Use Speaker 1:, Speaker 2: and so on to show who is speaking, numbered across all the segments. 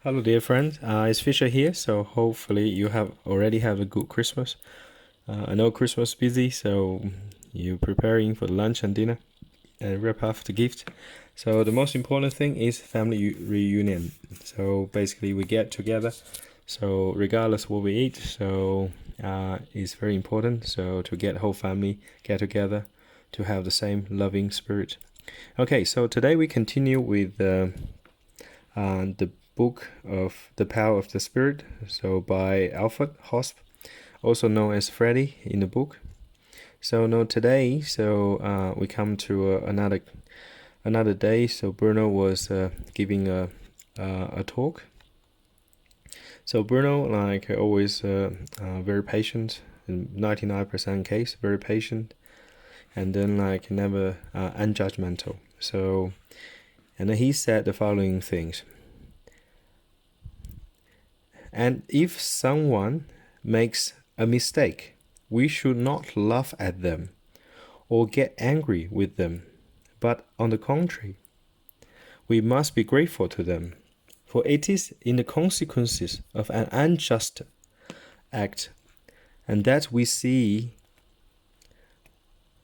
Speaker 1: Hello, dear friend. It's Fisher here. So hopefully you have already have a good Christmas. I know Christmas is busy, so you're preparing for the lunch and dinner and wrap up the gift. So the most important thing is family reunion. So basically we get together. So regardless what we eat, so it's very important. So to get whole family get together to have the same loving spirit. Okay, so today we continue with the book of The Power of the Spirit, so by Alfred Hosp, also known as Freddy in the book. So now today, we come to another day. So Bruno was giving a talk. So Bruno, like always, very patient. In 99% case, very patient, and then like never unjudgmental. So, and then he said the following things. And if someone makes a mistake, we should not laugh at them or get angry with them, but on the contrary, we must be grateful to them, for it is in the consequences of an unjust act, and that we see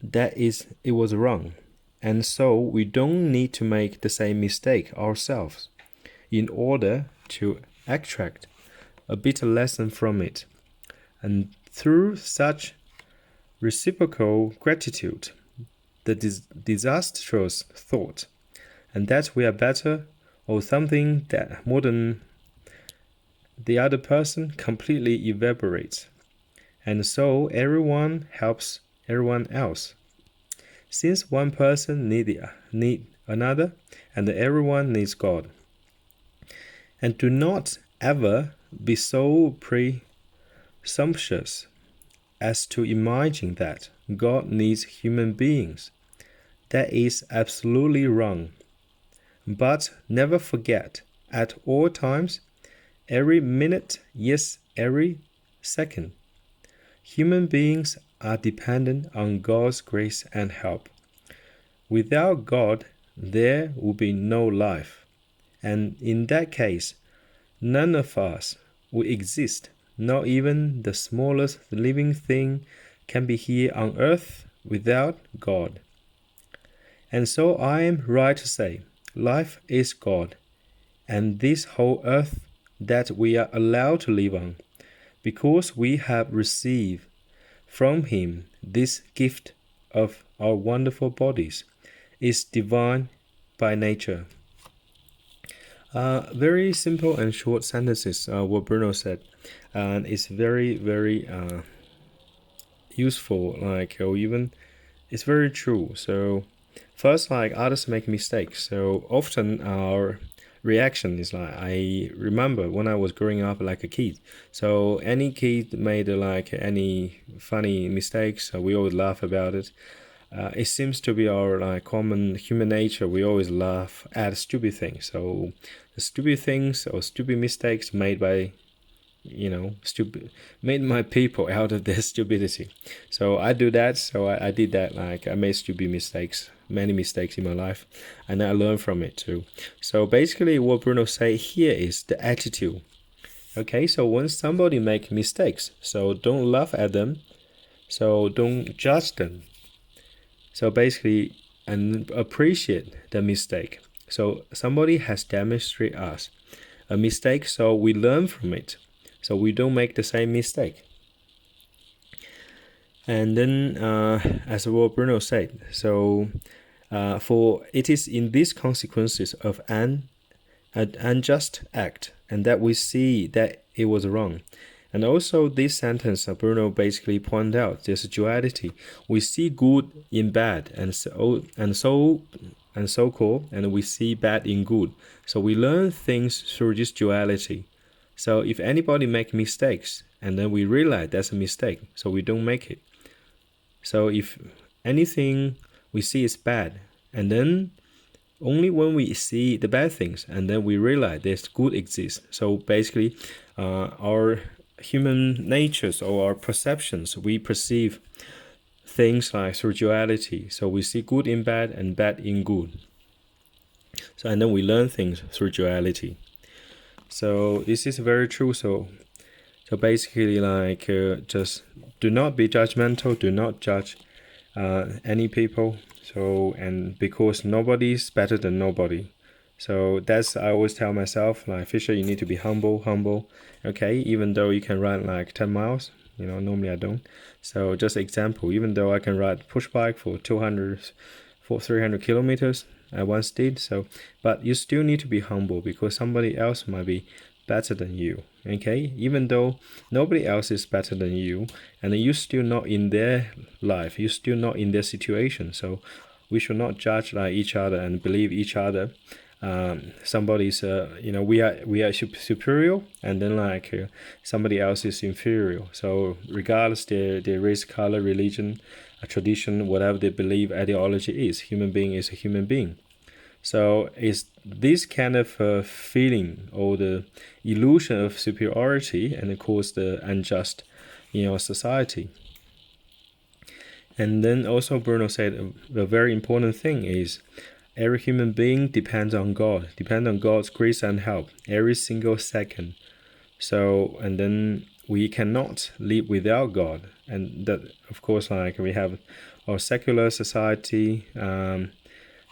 Speaker 1: it was wrong, and so we don't need to make the same mistake ourselves in order to extract a bitter lesson from it, and through such reciprocal gratitude, the disastrous thought, and that we are better or something that more than the other person completely evaporates, and so everyone helps everyone else. Since one person need another, and everyone needs God. And do not ever be so presumptuous as to imagine that God needs human beings. That is absolutely wrong. But never forget, at all times, every minute, yes, every second, human beings are dependent on God's grace and help. Without God, there would be no life. And in that case, none of us would exist. Not even the smallest living thing can be here on earth without God. And so I am right to say, life is God, and this whole earth that we are allowed to live on, because we have received from Him this gift of our wonderful bodies, is divine by nature. Very simple and short sentences, what Bruno said, and it's very, very useful, or even it's very true. So first, others make mistakes. So often our reaction is I remember when I was growing up like a kid. So any kid made any funny mistakes, we always laugh about it. It seems to be our common human nature. We always laugh at stupid things. So the stupid things or stupid mistakes made by made my people out of their stupidity. So I do that. So I did that. I made stupid mistakes, many mistakes in my life, and I learned from it too. So basically what Bruno say here is the attitude. Okay, so when somebody make mistakes, so don't laugh at them, so don't judge them. So basically, and appreciate the mistake. So somebody has demonstrated us a mistake, so we learn from it. So we don't make the same mistake. And then, as what Bruno said, so for it is in these consequences of an unjust act, and that we see that it was wrong. And also this sentence, Bruno basically pointed out this duality. We see good in bad, and so called, and we see bad in good. So we learn things through this duality. So if anybody make mistakes, and then we realize that's a mistake, so we don't make it. So if anything we see is bad, and then only when we see the bad things, and then we realize there's good exists. So basically, our human natures or our perceptions, we perceive things through duality. So we see good in bad and bad in good. So and then we learn things through duality. So this is very true. So basically, like, just do not be judgmental. Do not judge any people. So, and because nobody's better than nobody. So that's, I always tell myself, like, Fisher, you need to be humble. Okay, even though you can run like 10 miles, normally I don't. So just example, even though I can ride push bike for 300 kilometers, I once did. So, but you still need to be humble because somebody else might be better than you. Okay, even though nobody else is better than you, and you're still not in their life, you're still not in their situation. So we should not judge like each other and believe each other. Somebody's we are superior, and then like somebody else is inferior. So regardless their race, color, religion, tradition, whatever they believe ideology is, human being is a human being. So it's this kind of feeling or the illusion of superiority and cause the unjust, society. And then also Bruno said a very important thing is every human being depends on God, depends on God's grace and help every single second. So, and then we cannot live without God. And that, of course, like we have our secular society,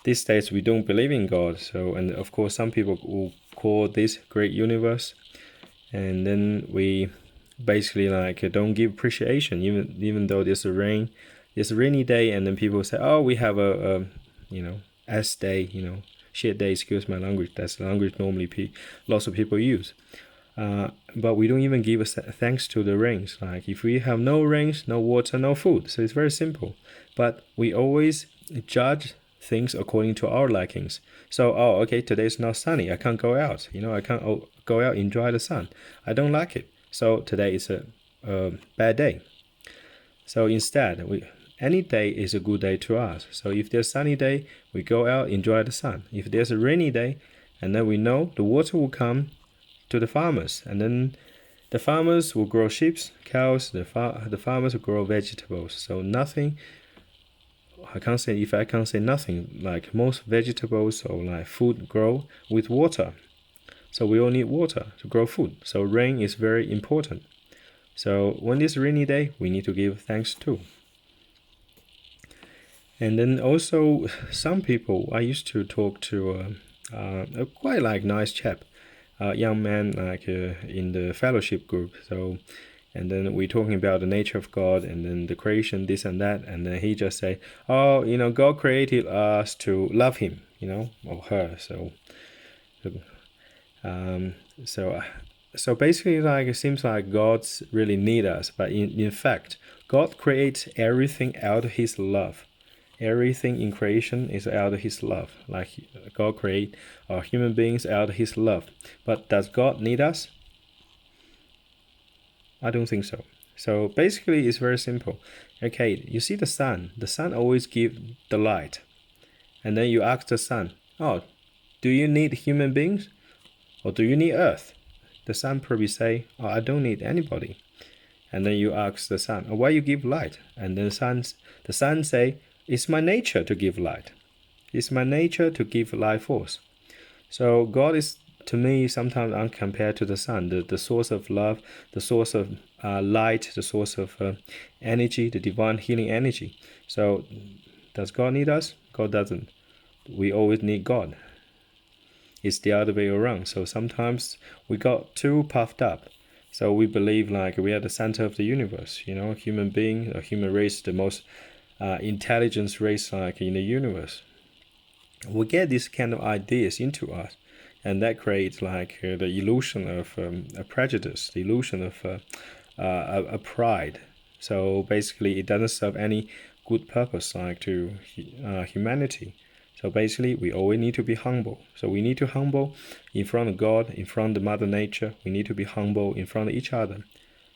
Speaker 1: these days we don't believe in God. So, and of course, some people will call this great universe. And then we basically like don't give appreciation, even though there's a rainy day, and then people say, oh, we have a S day, shit day, excuse my language. That's the language normally lots of people use. But we don't even give a thanks to the rains. Like if we have no rains, no water, no food. So it's very simple. But we always judge things according to our likings. So, oh, okay, today's not sunny. I can't go out. I can't go out, enjoy the sun. I don't like it. So today is a bad day. So instead, any day is a good day to us. So if there's a sunny day, we go out, enjoy the sun. If there's a rainy day, and then we know the water will come to the farmers, and then the farmers will grow sheep, cows, the farmers will grow vegetables. So nothing, I can't say nothing, like most vegetables or like food grow with water. So we all need water to grow food. So rain is very important. So when it's rainy day, we need to give thanks too. And then also some people, I used to talk to a quite like nice chap, young man like in the fellowship group. So, and then we're talking about the nature of God and then the creation, this and that. And then he just say, oh, God created us to love him, or her. So, so basically, like it seems like God's really need us, but in fact, God creates everything out of His love. Everything in creation is out of His love. Like God create our human beings out of His love. But does God need us? I don't think so. So basically, it's very simple. Okay, you see the sun. The sun always gives the light. And then you ask the sun, oh, do you need human beings? Or do you need earth? The sun probably say, oh, I don't need anybody. And then you ask the sun, oh, why you give light? And then the sun say, it's my nature to give light. It's my nature to give life force. So God is, to me, sometimes compared to the sun, the source of love, the source of light, the source of energy, the divine healing energy. So does God need us? God doesn't. We always need God. It's the other way around. So sometimes we got too puffed up. So we believe like we are the center of the universe. Human being, a human race, the most intelligence race like in the universe. We get these kind of ideas into us, and that creates like the illusion of a prejudice, the illusion of a pride. So basically, it doesn't serve any good purpose like to humanity. So basically, we always need to be humble. So we need to humble in front of God, in front of Mother Nature. We need to be humble in front of each other.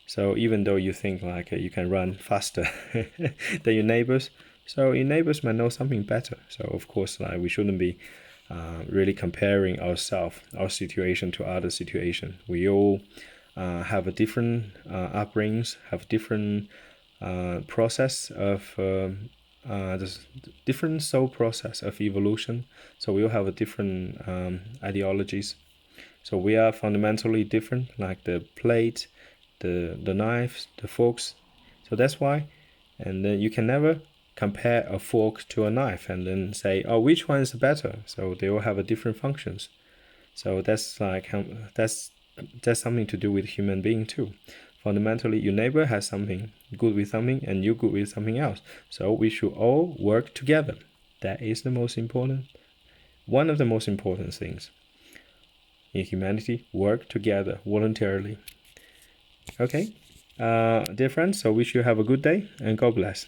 Speaker 1: So even though you think like you can run faster than your neighbors, so your neighbors might know something better. So of course, like we shouldn't be really comparing our situation to other situation. We all have a different upbringings, have different process of this different soul process of evolution. So we all have a different ideologies. So we are fundamentally different, like the plate, the knives, the forks. So that's why, and then you can never compare a fork to a knife and then say, oh, which one is better? So they all have a different functions. So that's like that's something to do with human being too. Fundamentally, your neighbor has something good with something, and you good with something else. So we should all work together. That is the most important. One of the most important things in humanity: work together voluntarily. Okay, dear friends. So wish you have a good day and God bless.